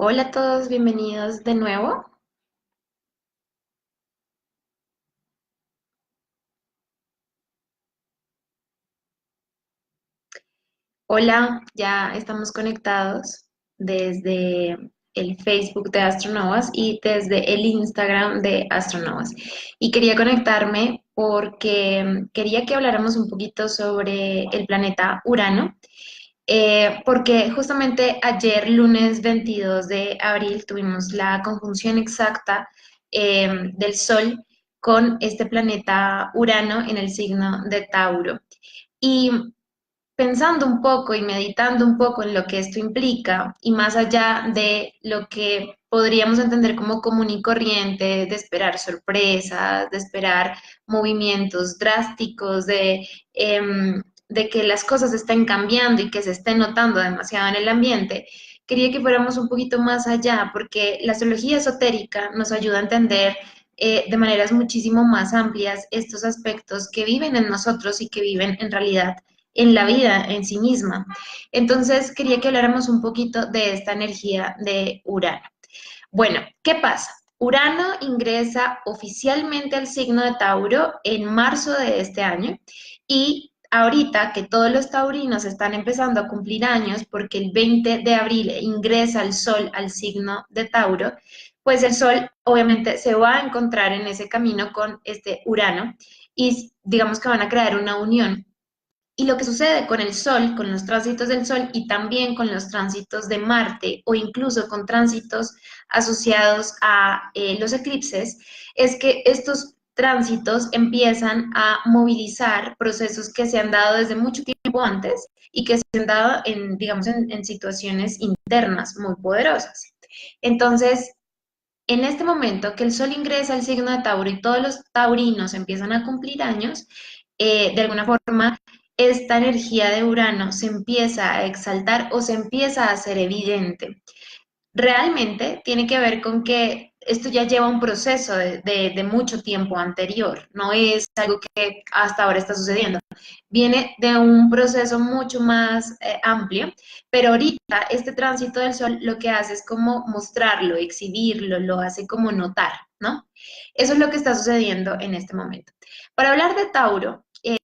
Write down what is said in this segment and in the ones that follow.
Hola a todos, bienvenidos de nuevo. Hola, ya estamos conectados desde el Facebook de Astronovas y desde el Instagram de Astronovas. Y quería conectarme porque quería que habláramos un poquito sobre el planeta Urano, porque justamente ayer, lunes 22 de abril, tuvimos la conjunción exacta del Sol con este planeta Urano en el signo de Tauro. Y pensando un poco y meditando un poco en lo que esto implica, y más allá de lo que podríamos entender como común y corriente, de esperar sorpresas, de esperar movimientos drásticos, de que las cosas estén cambiando y que se esté notando demasiado en el ambiente, quería que fuéramos un poquito más allá, porque la astrología esotérica nos ayuda a entender de maneras muchísimo más amplias estos aspectos que viven en nosotros y que viven en realidad en la vida en sí misma. Entonces, quería que habláramos un poquito de esta energía de Urano. Bueno, ¿qué pasa? Urano ingresa oficialmente al signo de Tauro en marzo de este año y ahorita que todos los taurinos están empezando a cumplir años porque el 20 de abril ingresa el Sol al signo de Tauro, pues el Sol obviamente se va a encontrar en ese camino con este Urano y digamos que van a crear una unión. Y lo que sucede con el Sol, con los tránsitos del Sol y también con los tránsitos de Marte o incluso con tránsitos asociados a los eclipses, es que estos tránsitos empiezan a movilizar procesos que se han dado desde mucho tiempo antes y que se han dado en, digamos, en situaciones internas muy poderosas. Entonces, en este momento que el Sol ingresa al signo de Tauro y todos los taurinos empiezan a cumplir años, de alguna forma esta energía de Urano se empieza a exaltar o se empieza a hacer evidente. Realmente tiene que ver con que esto ya lleva un proceso de mucho tiempo anterior, no es algo que hasta ahora está sucediendo. Viene de un proceso mucho más amplio, pero ahorita este tránsito del Sol lo que hace es como mostrarlo, exhibirlo, lo hace como notar, ¿no? Eso es lo que está sucediendo en este momento. Para hablar de Tauro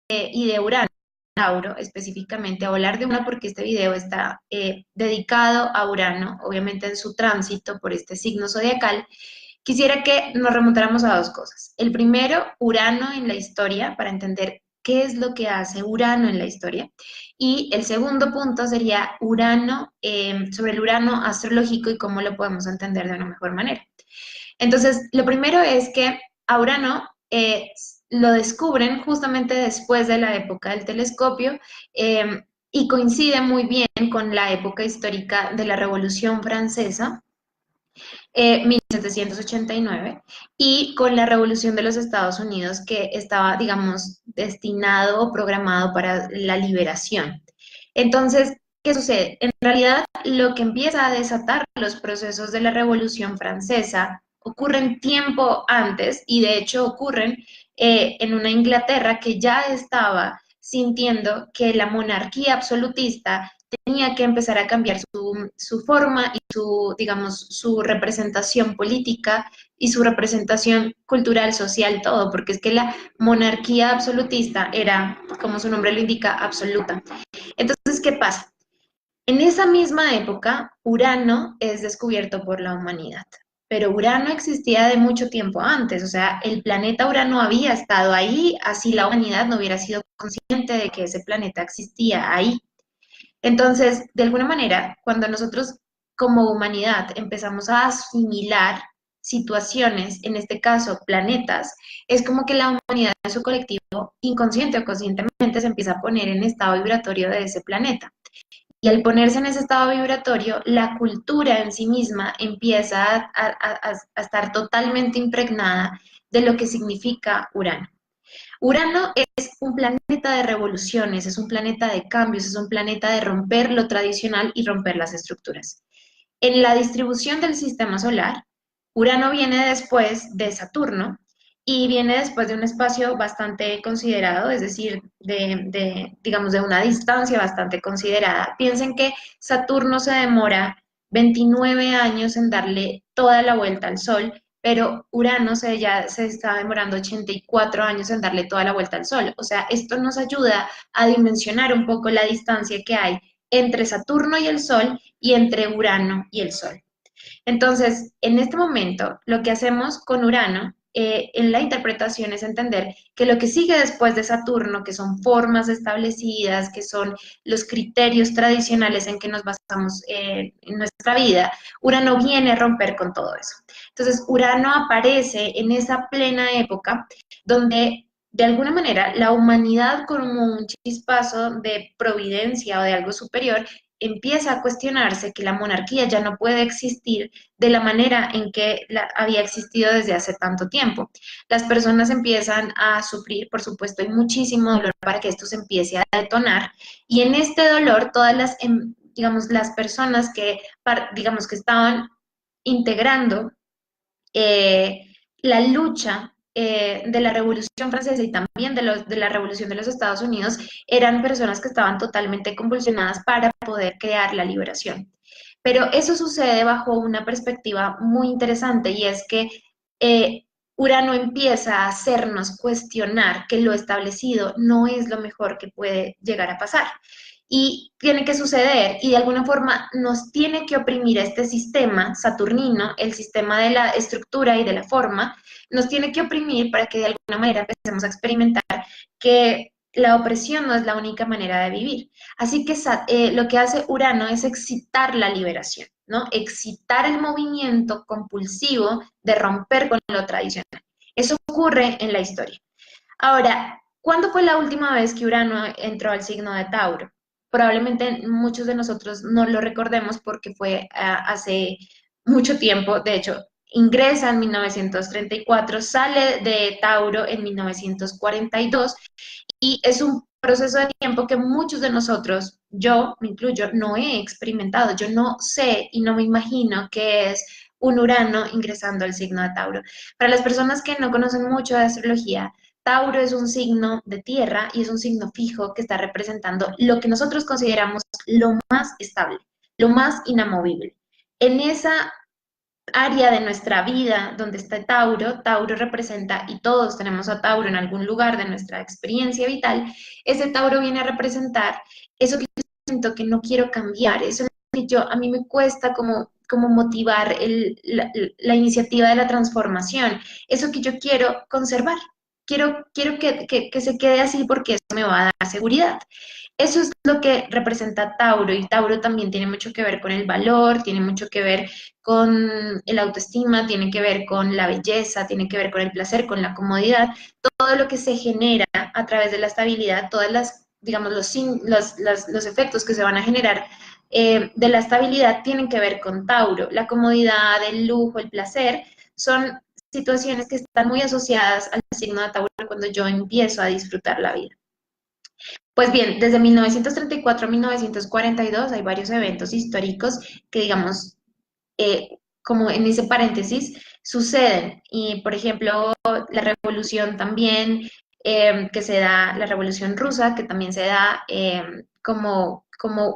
y de Urano, Tauro específicamente, a hablar de una porque este video está dedicado a Urano, obviamente en su tránsito por este signo zodiacal, quisiera que nos remontáramos a dos cosas. El primero, Urano en la historia, para entender qué es lo que hace Urano en la historia. Y el segundo punto sería Urano, sobre el Urano astrológico y cómo lo podemos entender de una mejor manera. Entonces, lo primero es que a Urano lo descubren justamente después de la época del telescopio y coincide muy bien con la época histórica de la Revolución Francesa, 1789, y con la Revolución de los Estados Unidos que estaba, digamos, destinado o programado para la liberación. Entonces, ¿qué sucede? En realidad, lo que empieza a desatar los procesos de la Revolución Francesa ocurren tiempo antes y de hecho ocurren en una Inglaterra que ya estaba sintiendo que la monarquía absolutista tenía que empezar a cambiar su forma y su, digamos, su representación política y su representación cultural, social, todo, porque es que la monarquía absolutista era, como su nombre lo indica, absoluta. Entonces, ¿qué pasa? En esa misma época, Urano es descubierto por la humanidad, pero Urano existía de mucho tiempo antes, o sea, el planeta Urano había estado ahí, así la humanidad no hubiera sido consciente de que ese planeta existía ahí. Entonces, de alguna manera, cuando nosotros como humanidad empezamos a asimilar situaciones, en este caso planetas, es como que la humanidad en su colectivo, inconsciente o conscientemente, se empieza a poner en estado vibratorio de ese planeta. Y al ponerse en ese estado vibratorio, la cultura en sí misma empieza a estar totalmente impregnada de lo que significa Urano. Urano es un planeta de revoluciones, es un planeta de cambios, es un planeta de romper lo tradicional y romper las estructuras. En la distribución del sistema solar, Urano viene después de Saturno y viene después de un espacio bastante considerado, es decir, digamos, de una distancia bastante considerada. Piensen que Saturno se demora 29 años en darle toda la vuelta al Sol, pero Urano ya se está demorando 84 años en darle toda la vuelta al Sol. O sea, esto nos ayuda a dimensionar un poco la distancia que hay entre Saturno y el Sol y entre Urano y el Sol. Entonces, en este momento, lo que hacemos con Urano en la interpretación es entender que lo que sigue después de Saturno, que son formas establecidas, que son los criterios tradicionales en que nos basamos en nuestra vida, Urano viene a romper con todo eso. Entonces, Urano aparece en esa plena época donde de alguna manera la humanidad como un chispazo de providencia o de algo superior empieza a cuestionarse que la monarquía ya no puede existir de la manera en que había existido desde hace tanto tiempo. Las personas empiezan a sufrir, por supuesto, hay muchísimo dolor para que esto se empiece a detonar y en este dolor todas digamos, las personas digamos, que estaban integrando eh, la lucha de la Revolución Francesa y también de la Revolución de los Estados Unidos eran personas que estaban totalmente convulsionadas para poder crear la liberación. Pero eso sucede bajo una perspectiva muy interesante y es que Urano empieza a hacernos cuestionar que lo establecido no es lo mejor que puede llegar a pasar y tiene que suceder y de alguna forma nos tiene que oprimir este sistema saturnino, el sistema de la estructura y de la forma, nos tiene que oprimir para que de alguna manera empecemos a experimentar que la opresión no es la única manera de vivir. Así que lo que hace Urano es excitar la liberación, ¿no? Excitar el movimiento compulsivo de romper con lo tradicional. Eso ocurre en la historia. Ahora, ¿cuándo fue la última vez que Urano entró al signo de Tauro? Probablemente muchos de nosotros no lo recordemos porque fue hace mucho tiempo, de hecho, ingresa en 1934, sale de Tauro en 1942 y es un proceso de tiempo que muchos de nosotros, yo me incluyo, no he experimentado. Yo no sé y no me imagino qué es un Urano ingresando al signo de Tauro. Para las personas que no conocen mucho de astrología, Tauro es un signo de tierra y es un signo fijo que está representando lo que nosotros consideramos lo más estable, lo más inamovible. En esa área de nuestra vida donde está Tauro, Tauro representa, y todos tenemos a Tauro en algún lugar de nuestra experiencia vital, ese Tauro viene a representar eso que yo siento que no quiero cambiar, eso que a mí me cuesta como motivar la iniciativa de la transformación, eso que yo quiero conservar. Quiero que se quede así porque eso me va a dar seguridad. Eso es lo que representa Tauro y Tauro también tiene mucho que ver con el valor, tiene mucho que ver con el autoestima, tiene que ver con la belleza, tiene que ver con el placer, con la comodidad, todo lo que se genera a través de la estabilidad, todas las, digamos, los efectos que se van a generar de la estabilidad tienen que ver con Tauro. La comodidad, el lujo, el placer son situaciones que están muy asociadas al signo de Tauro cuando yo empiezo a disfrutar la vida. Pues bien, desde 1934 a 1942 hay varios eventos históricos que, digamos, como en ese paréntesis, suceden. Y, por ejemplo, la revolución también, que se da, la revolución rusa, que también se da como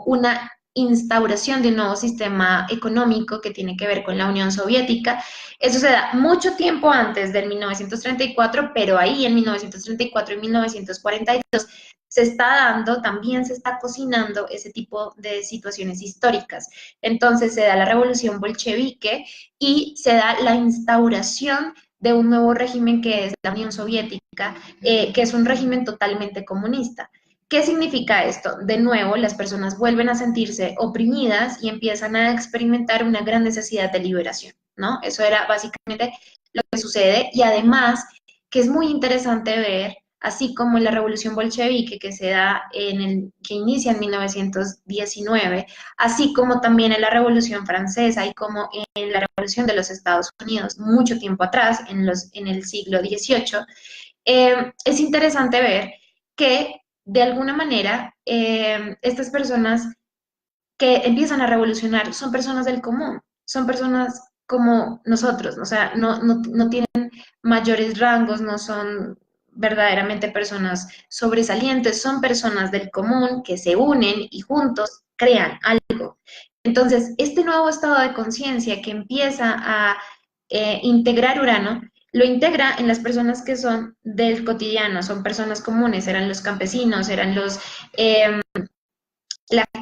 una instauración de un nuevo sistema económico que tiene que ver con la Unión Soviética. Eso se da mucho tiempo antes del 1934, pero ahí en 1934 y 1942 se está dando, también se está cocinando ese tipo de situaciones históricas. Entonces se da la revolución bolchevique y se da la instauración de un nuevo régimen que es la Unión Soviética, que es un régimen totalmente comunista. ¿Qué significa esto? De nuevo, las personas vuelven a sentirse oprimidas y empiezan a experimentar una gran necesidad de liberación, ¿no? Eso era básicamente lo que sucede y además que es muy interesante ver así como en la revolución bolchevique que se da que inicia en 1919, así como también en la revolución francesa y como en la revolución de los Estados Unidos, mucho tiempo atrás, en el siglo XVIII, es interesante ver que de alguna manera estas personas que empiezan a revolucionar son personas del común, son personas como nosotros, o sea, no tienen mayores rangos, no son verdaderamente personas sobresalientes, son personas del común que se unen y juntos crean algo. Entonces, este nuevo estado de conciencia que empieza a integrar Urano, lo integra en las personas que son del cotidiano, son personas comunes, eran los campesinos, eran eh,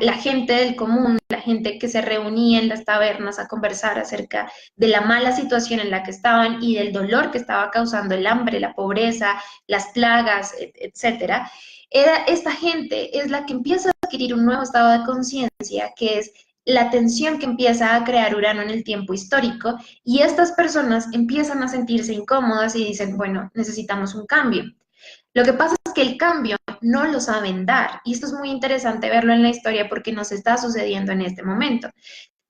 la gente del común, la gente que se reunía en las tabernas a conversar acerca de la mala situación en la que estaban y del dolor que estaba causando el hambre, la pobreza, las plagas, etcétera. Esta gente es la que empieza a adquirir un nuevo estado de conciencia, que es la tensión que empieza a crear Urano en el tiempo histórico, y estas personas empiezan a sentirse incómodas y dicen, bueno, necesitamos un cambio. Lo que pasa es que el cambio no lo saben dar, y esto es muy interesante verlo en la historia porque nos está sucediendo en este momento.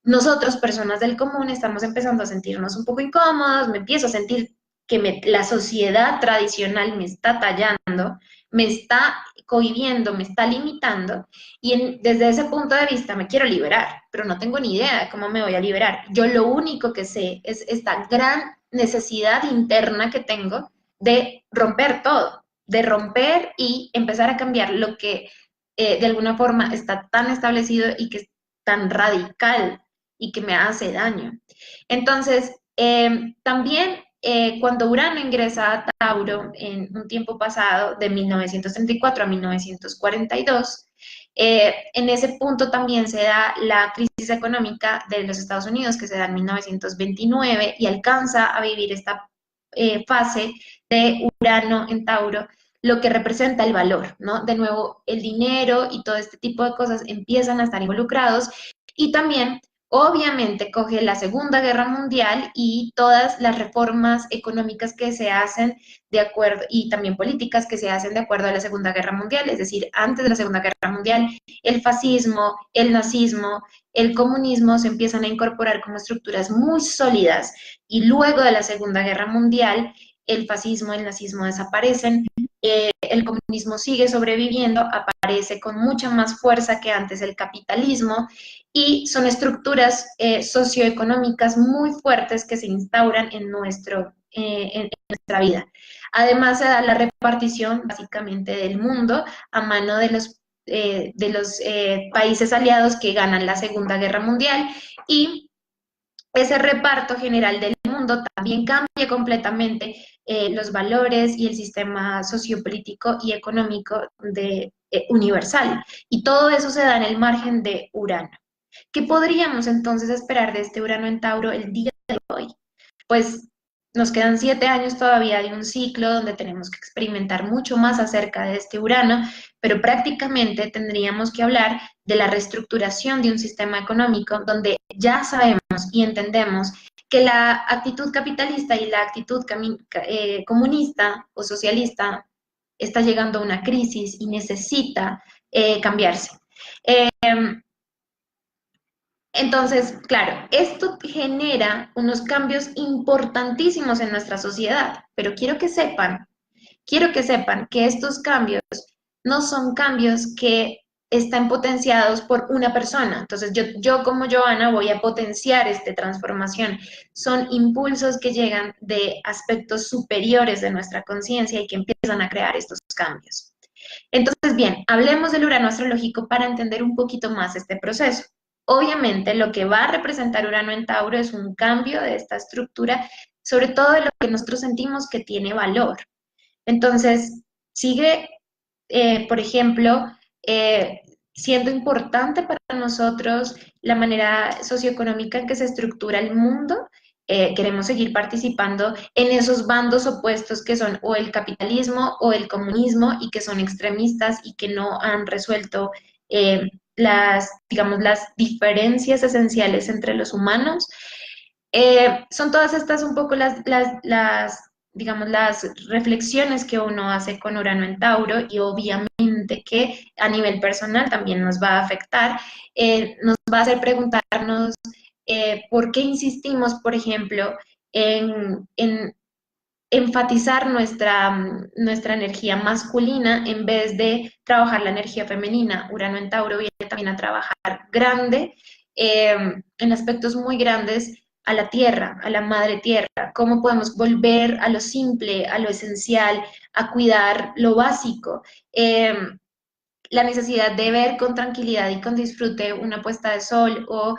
Nosotros, personas del común, estamos empezando a sentirnos un poco incómodos, me empiezo a sentir que la sociedad tradicional me está tallando, me está cohibiendo, me está limitando, y desde ese punto de vista me quiero liberar, pero no tengo ni idea de cómo me voy a liberar. Yo lo único que sé es esta gran necesidad interna que tengo de romper todo, de romper y empezar a cambiar lo que de alguna forma está tan establecido y que es tan radical y que me hace daño. Entonces, también cuando Urano ingresa a Tauro en un tiempo pasado, de 1934 a 1942, en ese punto también se da la crisis económica de los Estados Unidos, que se da en 1929 y alcanza a vivir esta fase de Urano en Tauro, lo que representa el valor, ¿no? De nuevo, el dinero y todo este tipo de cosas empiezan a estar involucrados, y también, obviamente, coge la Segunda Guerra Mundial y todas las reformas económicas que se hacen de acuerdo, y también políticas que se hacen de acuerdo a la Segunda Guerra Mundial, es decir, antes de la Segunda Guerra Mundial, el fascismo, el nazismo, el comunismo se empiezan a incorporar como estructuras muy sólidas, y luego de la Segunda Guerra Mundial, el fascismo, el nazismo desaparecen, el comunismo sigue sobreviviendo, aparece con mucha más fuerza que antes el capitalismo, y son estructuras socioeconómicas muy fuertes que se instauran en nuestra vida. Además, se da la repartición básicamente del mundo a mano de los países aliados que ganan la Segunda Guerra Mundial, y ese reparto general del mundo también cambia completamente los valores y el sistema sociopolítico y económico universal. Y todo eso se da en el margen de Urano. ¿Qué podríamos entonces esperar de este Urano en Tauro el día de hoy? Pues nos quedan 7 años todavía de un ciclo donde tenemos que experimentar mucho más acerca de este Urano, pero prácticamente tendríamos que hablar de la reestructuración de un sistema económico donde ya sabemos y entendemos que la actitud capitalista y la actitud comunista o socialista está llegando a una crisis y necesita cambiarse. Eh, entonces, claro, esto genera unos cambios importantísimos en nuestra sociedad, pero quiero que sepan que estos cambios no son cambios que están potenciados por una persona. Entonces, yo como Joana voy a potenciar esta transformación. Son impulsos que llegan de aspectos superiores de nuestra conciencia y que empiezan a crear estos cambios. Entonces, bien, hablemos del Urano astrológico para entender un poquito más este proceso. Obviamente, lo que va a representar Urano en Tauro es un cambio de esta estructura, sobre todo de lo que nosotros sentimos que tiene valor. Entonces, sigue, por ejemplo, eh, siendo importante para nosotros la manera socioeconómica en que se estructura el mundo. Queremos seguir participando en esos bandos opuestos que son o el capitalismo o el comunismo, y que son extremistas y que no han resuelto digamos, las diferencias esenciales entre los humanos. Son todas estas un poco digamos, las reflexiones que uno hace con Urano en Tauro, y obviamente que a nivel personal también nos va a afectar, nos va a hacer preguntarnos por qué insistimos, por ejemplo, en enfatizar nuestra energía masculina en vez de trabajar la energía femenina. Urano en Tauro viene también a trabajar grande, en aspectos muy grandes, a la tierra, a la madre tierra, cómo podemos volver a lo simple, a lo esencial, a cuidar lo básico. la necesidad de ver con tranquilidad y con disfrute una puesta de sol o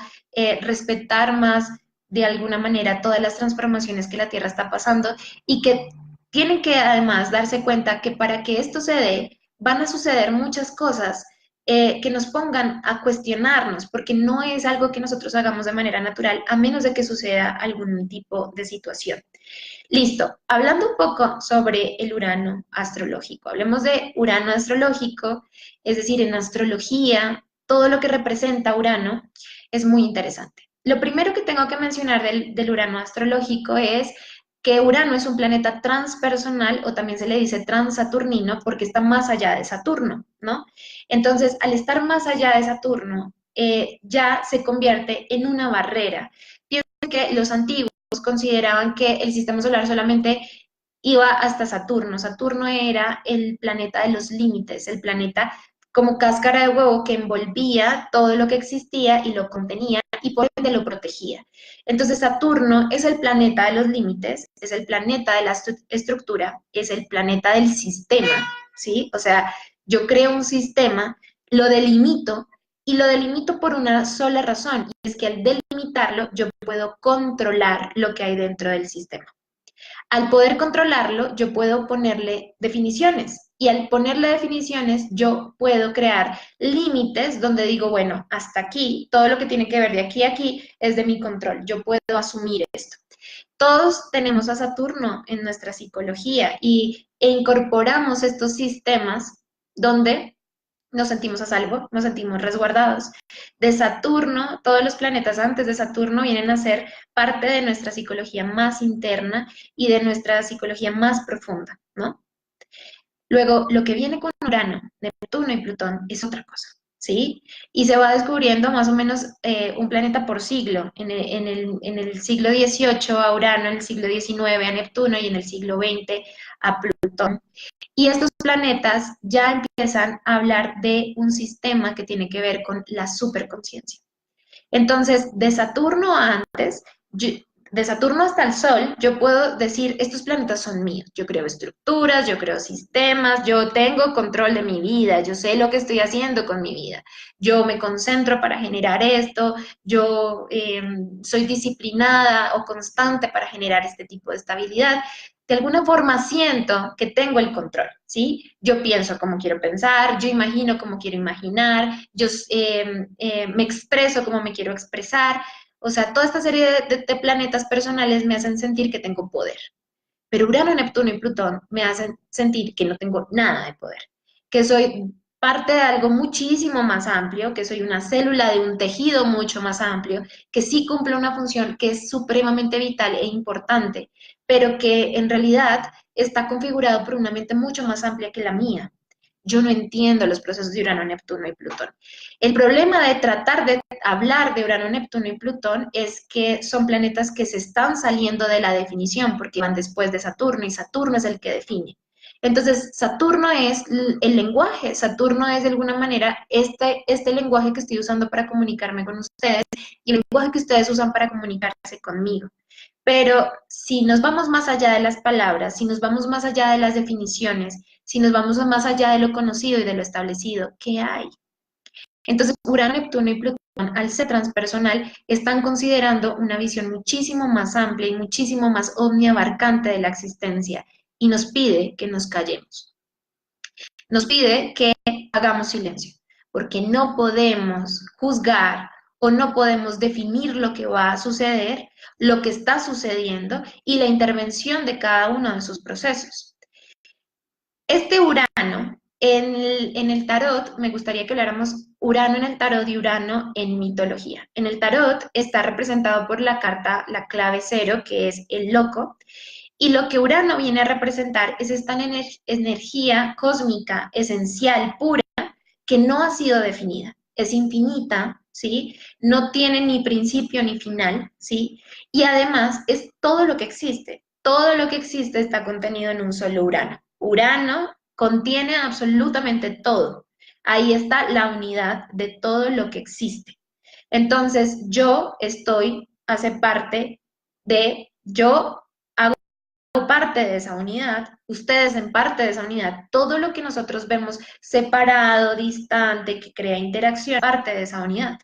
respetar más de alguna manera todas las transformaciones que la Tierra está pasando y que tienen que además darse cuenta que para que esto se dé, van a suceder muchas cosas que nos pongan a cuestionarnos, porque no es algo que nosotros hagamos de manera natural, a menos de que suceda algún tipo de situación. Listo, hablando un poco sobre el Urano astrológico, hablemos de Urano astrológico, es decir, en astrología, todo lo que representa Urano es muy interesante. Lo primero que tengo que mencionar del Urano astrológico es que Urano es un planeta transpersonal o también se le dice transaturnino porque está más allá de Saturno, ¿no? Entonces, al estar más allá de Saturno, ya se convierte en una barrera. Piensen que los antiguos consideraban que el sistema solar solamente iba hasta Saturno. Saturno era el planeta de los límites, el planeta como cáscara de huevo que envolvía todo lo que existía y lo contenía y por ende lo protegía. Entonces Saturno es el planeta de los límites, es el planeta de la estructura, es el planeta del sistema, ¿sí? O sea, yo creo un sistema, lo delimito y lo delimito por una sola razón, y es que al delimitarlo yo puedo controlar lo que hay dentro del sistema. Al poder controlarlo, yo puedo ponerle definiciones y al ponerle definiciones, yo puedo crear límites donde digo, bueno, hasta aquí, todo lo que tiene que ver de aquí a aquí es de mi control, yo puedo asumir esto. Todos tenemos a Saturno en nuestra psicología e incorporamos estos sistemas donde nos sentimos a salvo, nos sentimos resguardados. De Saturno, todos los planetas antes de Saturno vienen a ser parte de nuestra psicología más interna y de nuestra psicología más profunda, ¿no? Luego, lo que viene con Urano, Neptuno y Plutón es otra cosa, ¿sí? Y se va descubriendo más o menos un planeta por siglo. En el siglo XVIII a Urano, en el siglo XIX a Neptuno y en el siglo XX a Plutón. Y estos planetas ya empiezan a hablar de un sistema que tiene que ver con la superconciencia. Entonces, de Saturno antes, de Saturno hasta el Sol, yo puedo decir, estos planetas son míos. Yo creo estructuras, yo creo sistemas, yo tengo control de mi vida, yo sé lo que estoy haciendo con mi vida. Yo me concentro para generar esto, yo soy disciplinada o constante para generar este tipo de estabilidad. De alguna forma siento que tengo el control, ¿sí? Yo pienso como quiero pensar, yo imagino como quiero imaginar, yo me expreso como me quiero expresar. O sea, toda esta serie de planetas personales me hacen sentir que tengo poder. Pero Urano, Neptuno y Plutón me hacen sentir que no tengo nada de poder, que soy parte de algo muchísimo más amplio, que soy una célula de un tejido mucho más amplio, que sí cumple una función que es supremamente vital e importante, pero que en realidad está configurado por una mente mucho más amplia que la mía. Yo no entiendo los procesos de Urano, Neptuno y Plutón. El problema de tratar de hablar de Urano, Neptuno y Plutón es que son planetas que se están saliendo de la definición porque van después de Saturno y Saturno es el que define. Entonces, Saturno es el lenguaje, Saturno es de alguna manera este lenguaje que estoy usando para comunicarme con ustedes y el lenguaje que ustedes usan para comunicarse conmigo. Pero si nos vamos más allá de las palabras, si nos vamos más allá de las definiciones, si nos vamos más allá de lo conocido y de lo establecido, ¿qué hay? Entonces, Urano, Neptuno y Plutón, al ser transpersonal, están considerando una visión muchísimo más amplia y muchísimo más omniabarcante de la existencia y nos pide que nos callemos. Nos pide que hagamos silencio, porque no podemos juzgar o no podemos definir lo que va a suceder, lo que está sucediendo y la intervención de cada uno de sus procesos. Este Urano en el tarot, me gustaría que habláramos Urano en el tarot y Urano en mitología. En el tarot está representado por la carta, la clave cero, que es el loco, y lo que Urano viene a representar es esta energía cósmica, esencial, pura, que no ha sido definida. Es infinita, ¿sí? No tiene ni principio ni final, ¿sí? Y además es todo lo que existe. Todo lo que existe está contenido en un solo Urano. Urano contiene absolutamente todo. Ahí está la unidad de todo lo que existe. Entonces, yo hace parte de, yo hago parte de esa unidad, ustedes en parte de esa unidad, todo lo que nosotros vemos separado, distante, que crea interacción, parte de esa unidad.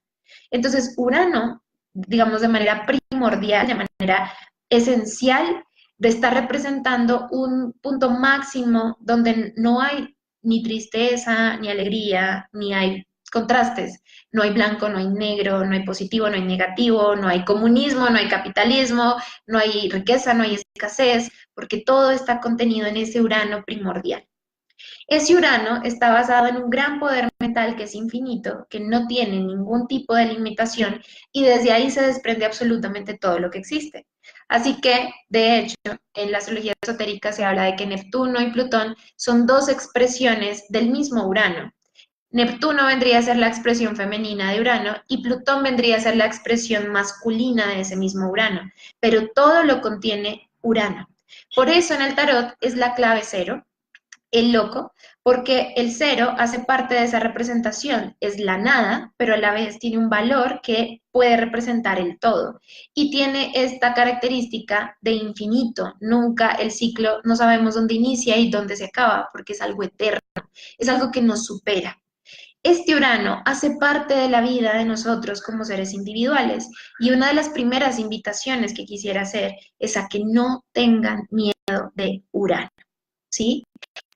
Entonces, Urano, digamos de manera primordial, de manera esencial, de estar representando un punto máximo donde no hay ni tristeza, ni alegría, ni hay contrastes. No hay blanco, no hay negro, no hay positivo, no hay negativo, no hay comunismo, no hay capitalismo, no hay riqueza, no hay escasez, porque todo está contenido en ese Urano primordial. Ese Urano está basado en un gran poder mental que es infinito, que no tiene ningún tipo de limitación y desde ahí se desprende absolutamente todo lo que existe. Así que, de hecho, en la astrología esotérica se habla de que Neptuno y Plutón son dos expresiones del mismo Urano. Neptuno vendría a ser la expresión femenina de Urano y Plutón vendría a ser la expresión masculina de ese mismo Urano, pero todo lo contiene Urano. Por eso en el tarot es la clave cero, el loco, porque el cero hace parte de esa representación, es la nada, pero a la vez tiene un valor que puede representar el todo. Y tiene esta característica de infinito, nunca el ciclo, no sabemos dónde inicia y dónde se acaba, porque es algo eterno, es algo que nos supera. Este Urano hace parte de la vida de nosotros como seres individuales y una de las primeras invitaciones que quisiera hacer es a que no tengan miedo de Urano, ¿sí?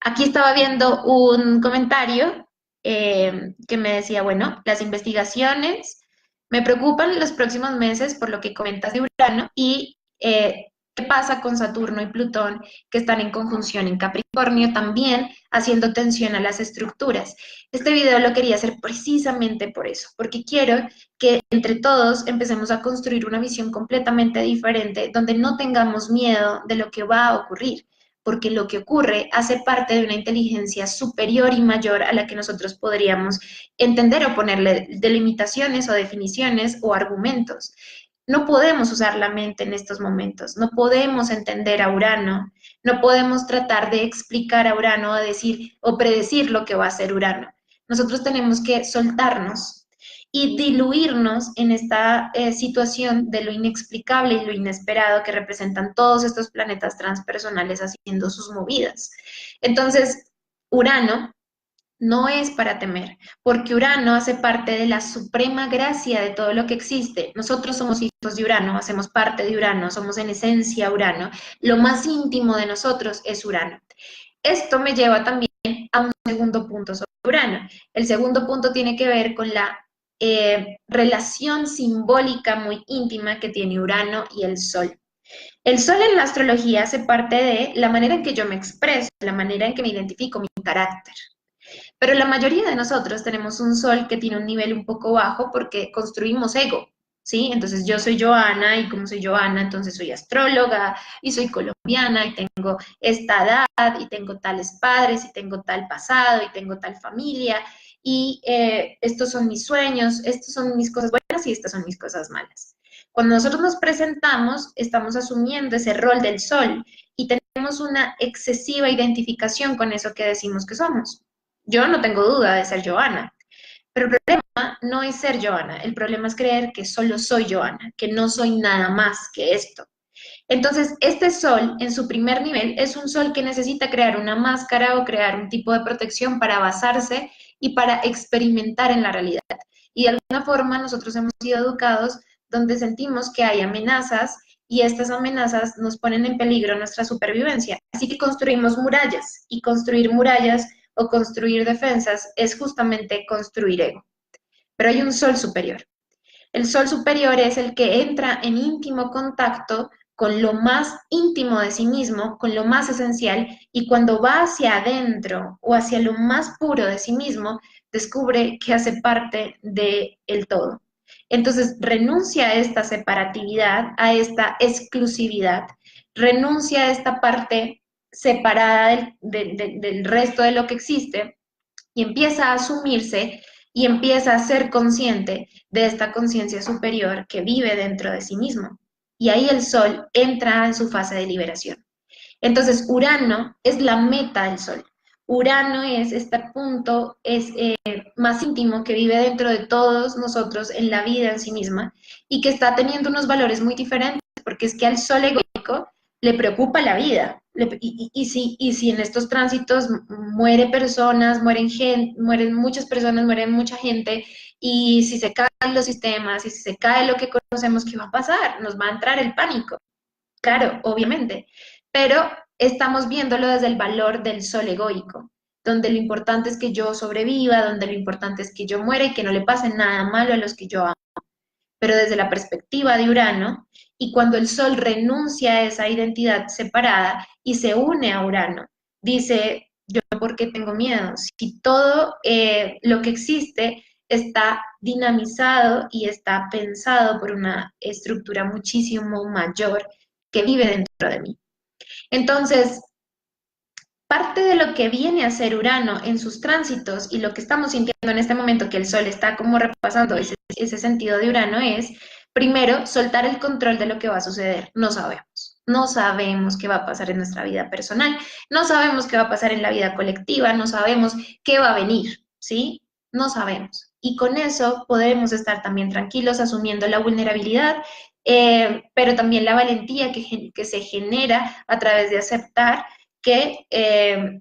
Aquí estaba viendo un comentario que me decía, bueno, las investigaciones me preocupan los próximos meses por lo que comentas de Urano y qué pasa con Saturno y Plutón que están en conjunción en Capricornio también haciendo tensión a las estructuras. Este video lo quería hacer precisamente por eso, porque quiero que entre todos empecemos a construir una visión completamente diferente donde no tengamos miedo de lo que va a ocurrir porque lo que ocurre hace parte de una inteligencia superior y mayor a la que nosotros podríamos entender o ponerle delimitaciones o definiciones o argumentos. No podemos usar la mente en estos momentos, no podemos entender a Urano, no podemos tratar de explicar a Urano o decir o predecir lo que va a ser Urano. Nosotros tenemos que soltarnos y diluirnos en esta situación de lo inexplicable y lo inesperado que representan todos estos planetas transpersonales haciendo sus movidas. Entonces, Urano no es para temer, porque Urano hace parte de la suprema gracia de todo lo que existe. Nosotros somos hijos de Urano, hacemos parte de Urano, somos en esencia Urano. Lo más íntimo de nosotros es Urano. Esto me lleva también a un segundo punto sobre Urano. El segundo punto tiene que ver con la relación simbólica muy íntima que tiene Urano y el Sol. El Sol en la astrología hace parte de la manera en que yo me expreso, la manera en que me identifico, mi carácter. Pero la mayoría de nosotros tenemos un Sol que tiene un nivel un poco bajo porque construimos ego, ¿sí? Entonces yo soy Joana y como soy Joana, entonces soy astróloga y soy colombiana y tengo esta edad y tengo tales padres y tengo tal pasado y tengo tal familia y estos son mis sueños, estos son mis cosas buenas y estas son mis cosas malas. Cuando nosotros nos presentamos, estamos asumiendo ese rol del Sol y tenemos una excesiva identificación con eso que decimos que somos. Yo no tengo duda de ser Joana, pero el problema no es ser Joana, el problema es creer que solo soy Joana, que no soy nada más que esto. Entonces, este sol en su primer nivel es un sol que necesita crear una máscara o crear un tipo de protección para basarse y para experimentar en la realidad. Y de alguna forma nosotros hemos sido educados donde sentimos que hay amenazas y estas amenazas nos ponen en peligro nuestra supervivencia. Así que construimos murallas y construir murallas o construir defensas es justamente construir ego. Pero hay un sol superior. El sol superior es el que entra en íntimo contacto con lo más íntimo de sí mismo, con lo más esencial, y cuando va hacia adentro o hacia lo más puro de sí mismo, descubre que hace parte del todo. Entonces renuncia a esta separatividad, a esta exclusividad, renuncia a esta parte separada del resto de lo que existe y empieza a asumirse y empieza a ser consciente de esta conciencia superior que vive dentro de sí mismo. Y ahí el sol entra en su fase de liberación. Entonces, Urano es la meta del sol. Urano es este punto más íntimo que vive dentro de todos nosotros en la vida en sí misma y que está teniendo unos valores muy diferentes, porque es que al sol egoico le preocupa la vida. Y si en estos tránsitos muere personas, mueren muchas personas, mueren mucha gente, y si se caen los sistemas, y si se cae lo que conocemos, ¿qué va a pasar? Nos va a entrar el pánico. Claro, obviamente, pero estamos viéndolo desde el valor del sol egoico, donde lo importante es que yo sobreviva, donde lo importante es que yo muera y que no le pase nada malo a los que yo amo. Pero desde la perspectiva de Urano, y cuando el sol renuncia a esa identidad separada y se une a Urano, dice, yo por qué tengo miedo, si todo lo que existe está dinamizado y está pensado por una estructura muchísimo mayor que vive dentro de mí. Entonces, parte de lo que viene a ser Urano en sus tránsitos y lo que estamos sintiendo en este momento que el Sol está como repasando ese sentido de Urano es, primero, soltar el control de lo que va a suceder. No sabemos. No sabemos qué va a pasar en nuestra vida personal, no sabemos qué va a pasar en la vida colectiva, no sabemos qué va a venir, ¿sí? No sabemos. Y con eso podemos estar también tranquilos asumiendo la vulnerabilidad, pero también la valentía que se genera a través de aceptar que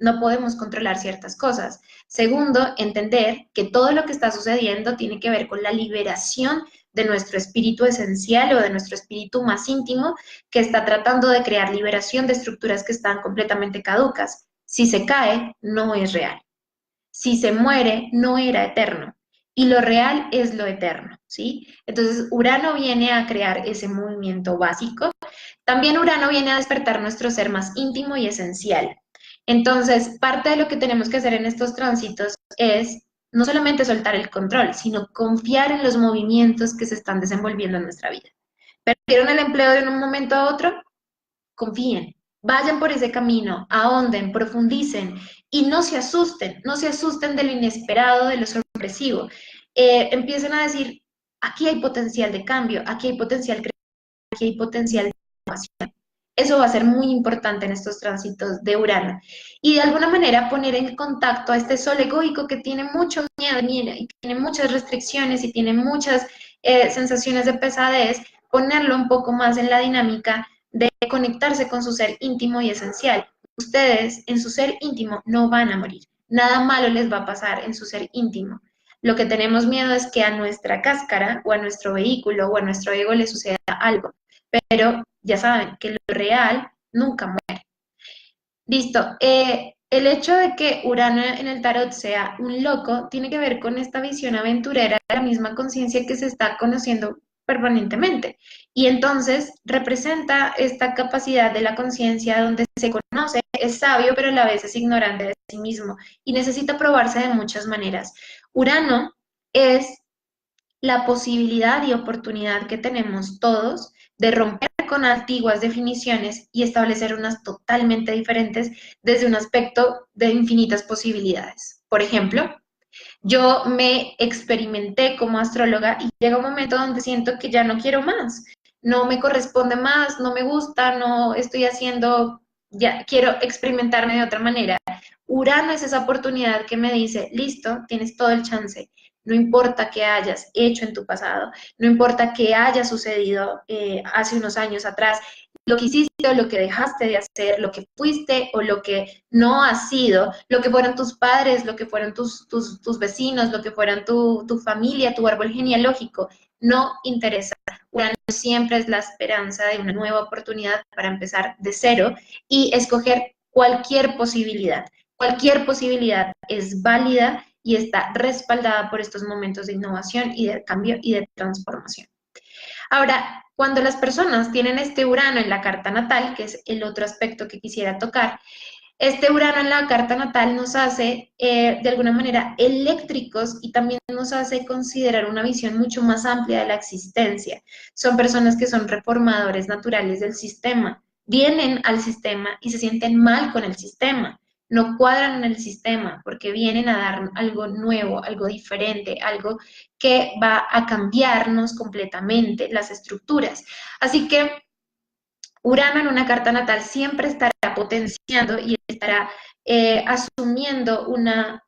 no podemos controlar ciertas cosas. Segundo, entender que todo lo que está sucediendo tiene que ver con la liberación de nuestro espíritu esencial o de nuestro espíritu más íntimo que está tratando de crear liberación de estructuras que están completamente caducas. Si se cae, no es real. Si se muere, no era eterno. Y lo real es lo eterno, ¿sí? Entonces, Urano viene a crear ese movimiento básico. También Urano viene a despertar nuestro ser más íntimo y esencial. Entonces, parte de lo que tenemos que hacer en estos tránsitos es no solamente soltar el control, sino confiar en los movimientos que se están desenvolviendo en nuestra vida. ¿Perdieron el empleo de un momento a otro? Confíen, vayan por ese camino, ahonden, profundicen y no se asusten de lo inesperado, de lo sorpresivo. Empiecen a decir, aquí hay potencial de cambio, aquí hay potencial creativo, aquí hay potencial de innovación. Eso va a ser muy importante en estos tránsitos de Urano. Y de alguna manera poner en contacto a este sol egoico que tiene mucho miedo y tiene muchas restricciones y tiene muchas sensaciones de pesadez, ponerlo un poco más en la dinámica de conectarse con su ser íntimo y esencial. Ustedes en su ser íntimo no van a morir. Nada malo les va a pasar en su ser íntimo. Lo que tenemos miedo es que a nuestra cáscara o a nuestro vehículo o a nuestro ego le suceda algo. Pero ya saben que lo real nunca muere. Listo. El hecho de que Urano en el tarot sea un loco tiene que ver con esta visión aventurera de la misma conciencia que se está conociendo permanentemente. Y entonces representa esta capacidad de la conciencia donde se conoce, es sabio, pero a la vez es ignorante de sí mismo y necesita probarse de muchas maneras. Urano es la posibilidad y oportunidad que tenemos todos de romper con antiguas definiciones y establecer unas totalmente diferentes desde un aspecto de infinitas posibilidades. Por ejemplo, yo me experimenté como astróloga y llega un momento donde siento que ya no quiero más, no me corresponde más, no me gusta, no estoy haciendo, ya quiero experimentarme de otra manera. Urano es esa oportunidad que me dice, listo, tienes todo el chance. No importa qué hayas hecho en tu pasado, no importa qué haya sucedido hace unos años atrás, lo que hiciste o lo que dejaste de hacer, lo que fuiste o lo que no has sido, lo que fueron tus padres, lo que fueron tus vecinos, lo que fueron tu familia, tu árbol genealógico, no interesa. Urano siempre es la esperanza de una nueva oportunidad para empezar de cero y escoger cualquier posibilidad. Cualquier posibilidad es válida y está respaldada por estos momentos de innovación y de cambio y de transformación. Ahora, cuando las personas tienen este Urano en la carta natal, que es el otro aspecto que quisiera tocar, este Urano en la carta natal nos hace de alguna manera eléctricos y también nos hace considerar una visión mucho más amplia de la existencia. Son personas que son reformadores naturales del sistema, vienen al sistema y se sienten mal con el sistema, no cuadran en el sistema porque vienen a dar algo nuevo, algo diferente, algo que va a cambiarnos completamente las estructuras. Así que Urano en una carta natal siempre estará potenciando y estará asumiendo una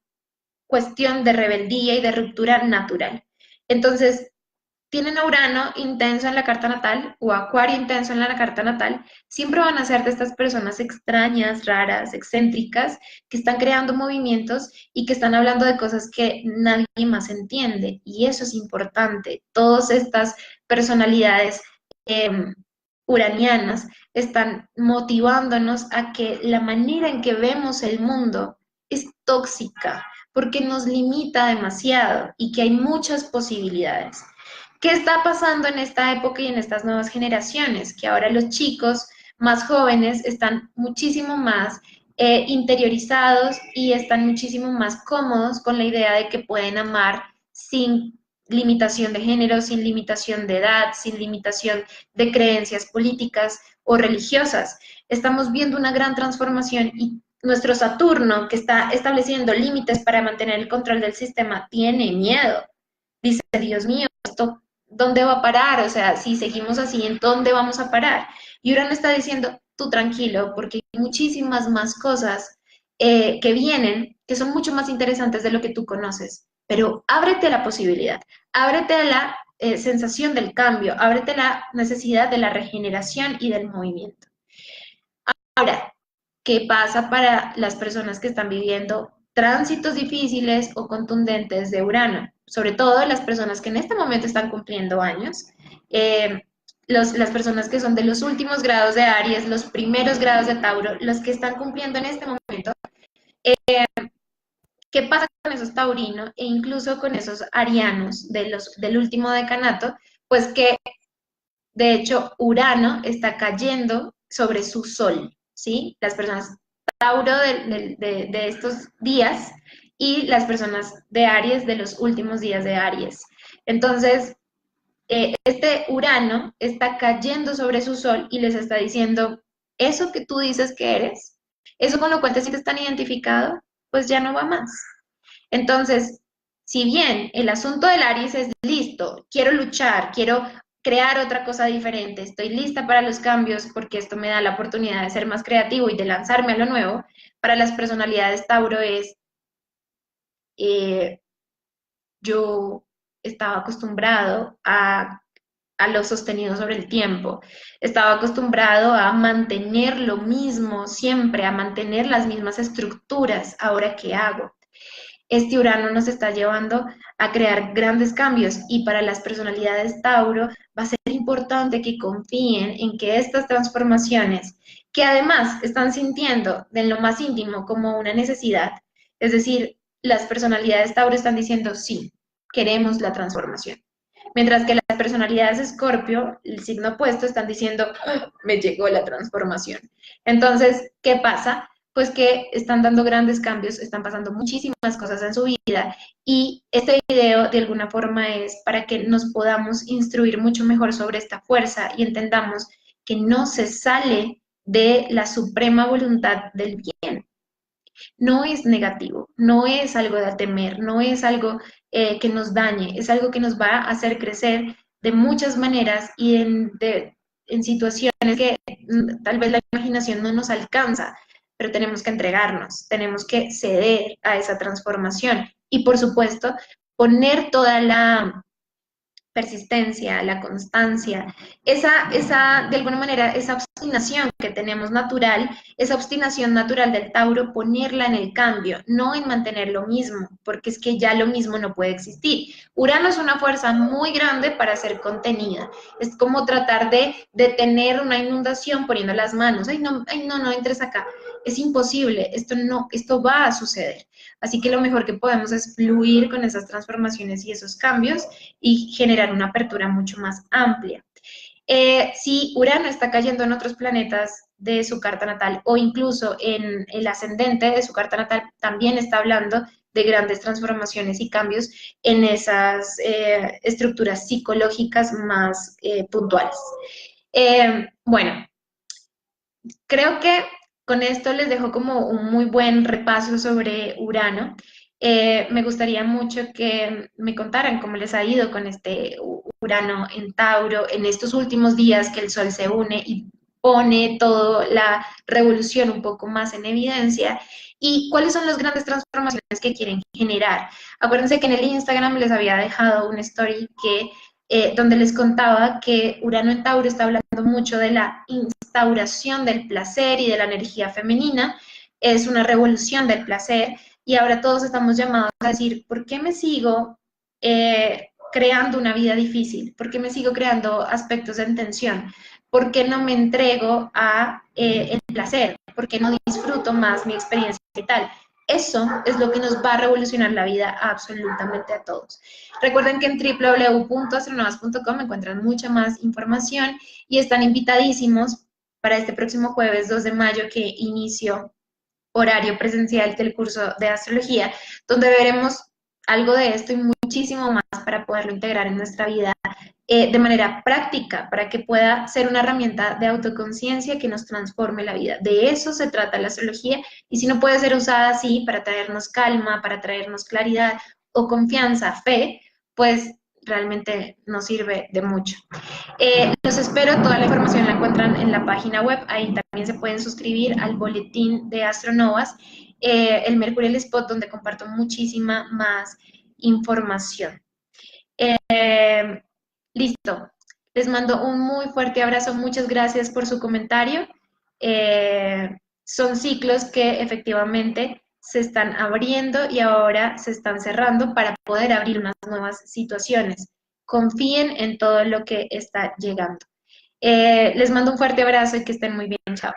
cuestión de rebeldía y de ruptura natural. Entonces, tienen a Urano intenso en la carta natal o Acuario intenso en la carta natal, siempre van a ser de estas personas extrañas, raras, excéntricas, que están creando movimientos y que están hablando de cosas que nadie más entiende. Y eso es importante. Todas estas personalidades eh, uranianas están motivándonos a que la manera en que vemos el mundo es tóxica porque nos limita demasiado y que hay muchas posibilidades. ¿Qué está pasando en esta época y en estas nuevas generaciones? Que ahora los chicos más jóvenes están muchísimo más interiorizados y están muchísimo más cómodos con la idea de que pueden amar sin limitación de género, sin limitación de edad, sin limitación de creencias políticas o religiosas. Estamos viendo una gran transformación y nuestro Saturno, que está estableciendo límites para mantener el control del sistema, tiene miedo. Dice, Dios mío, ¿esto dónde va a parar? O sea, si seguimos así, ¿en dónde vamos a parar? Y Urano está diciendo, tú tranquilo, porque hay muchísimas más cosas que vienen, que son mucho más interesantes de lo que tú conoces. Pero ábrete a la posibilidad, ábrete a la sensación del cambio, ábrete a la necesidad de la regeneración y del movimiento. Ahora, ¿qué pasa para las personas que están viviendo tránsitos difíciles o contundentes de Urano? Sobre todo las personas que en este momento están cumpliendo años, eh, las personas que son de los últimos grados de Aries, los primeros grados de Tauro, los que están cumpliendo en este momento. ¿Qué pasa con esos taurinos e incluso con esos arianos del último decanato? Pues que de hecho Urano está cayendo sobre su sol, ¿sí? Las personas Tauro de estos días y las personas de Aries de los últimos días de Aries. Entonces, este Urano está cayendo sobre su sol y les está diciendo, eso que tú dices que eres, eso con lo cual te sientes tan identificado, pues ya no va más. Entonces, si bien el asunto del Aries es listo, quiero luchar, quiero crear otra cosa diferente, estoy lista para los cambios porque esto me da la oportunidad de ser más creativo y de lanzarme a lo nuevo, para las personalidades Tauro es, eh, yo estaba acostumbrado a lo sostenido sobre el tiempo. Estaba acostumbrado a mantener lo mismo siempre, a mantener las mismas estructuras. Ahora, ¿qué hago? Este Urano nos está llevando a crear grandes cambios y para las personalidades Tauro va a ser importante que confíen en que estas transformaciones, que además están sintiendo de lo más íntimo como una necesidad, es decir, las personalidades Tauro están diciendo sí, queremos la transformación. Mientras que las personalidades Escorpio, el signo opuesto, están diciendo, "Ah, me llegó la transformación". Entonces, ¿qué pasa? Pues que están dando grandes cambios, están pasando muchísimas cosas en su vida y este video de alguna forma es para que nos podamos instruir mucho mejor sobre esta fuerza y entendamos que no se sale de la suprema voluntad del bien. No es negativo, no es algo de temer, no es algo que nos dañe, es algo que nos va a hacer crecer de muchas maneras y en situaciones que tal vez la imaginación no nos alcanza, pero tenemos que entregarnos, tenemos que ceder a esa transformación y por supuesto poner toda la persistencia, la constancia, de alguna manera, esa obstinación que tenemos natural, esa obstinación natural del Tauro, ponerla en el cambio, no en mantener lo mismo, porque es que ya lo mismo no puede existir. Urano es una fuerza muy grande para ser contenida, es como tratar de detener una inundación poniendo las manos, ay no, no entres acá, es imposible, esto no, esto va a suceder. Así que lo mejor que podemos es fluir con esas transformaciones y esos cambios y generar una apertura mucho más amplia. Si Urano está cayendo en otros planetas de su carta natal o incluso en el ascendente de su carta natal, también está hablando de grandes transformaciones y cambios en esas estructuras psicológicas más puntuales. Bueno, creo que con esto les dejo como un muy buen repaso sobre Urano. Me gustaría mucho que me contaran cómo les ha ido con este Urano en Tauro en estos últimos días que el Sol se une y pone toda la revolución un poco más en evidencia y cuáles son las grandes transformaciones que quieren generar. Acuérdense que en el Instagram les había dejado una story que donde les contaba que Urano en Tauro está hablando mucho de la instauración del placer y de la energía femenina, es una revolución del placer y ahora todos estamos llamados a decir, ¿por qué me sigo creando una vida difícil? ¿Por qué me sigo creando aspectos de tensión? ¿Por qué no me entrego a el placer? ¿Por qué no disfruto más mi experiencia vital? Eso es lo que nos va a revolucionar la vida absolutamente a todos. Recuerden que en www.astronovas.com encuentran mucha más información y están invitadísimos para este próximo jueves 2 de mayo que inicio horario presencial del curso de astrología, donde veremos algo de esto y muchísimo más para poderlo integrar en nuestra vida de manera práctica, para que pueda ser una herramienta de autoconciencia que nos transforme la vida. De eso se trata la astrología y si no puede ser usada así para traernos calma, para traernos claridad o confianza, fe, pues realmente no sirve de mucho. Los espero, toda la información la encuentran en la página web, ahí también se pueden suscribir al boletín de Astronovas, el Mercurial Spot, donde comparto muchísima más información. Listo, les mando un muy fuerte abrazo, muchas gracias por su comentario. Son ciclos que efectivamente se están abriendo y ahora se están cerrando para poder abrir unas nuevas situaciones. Confíen en todo lo que está llegando. Les mando un fuerte abrazo y que estén muy bien. Chao.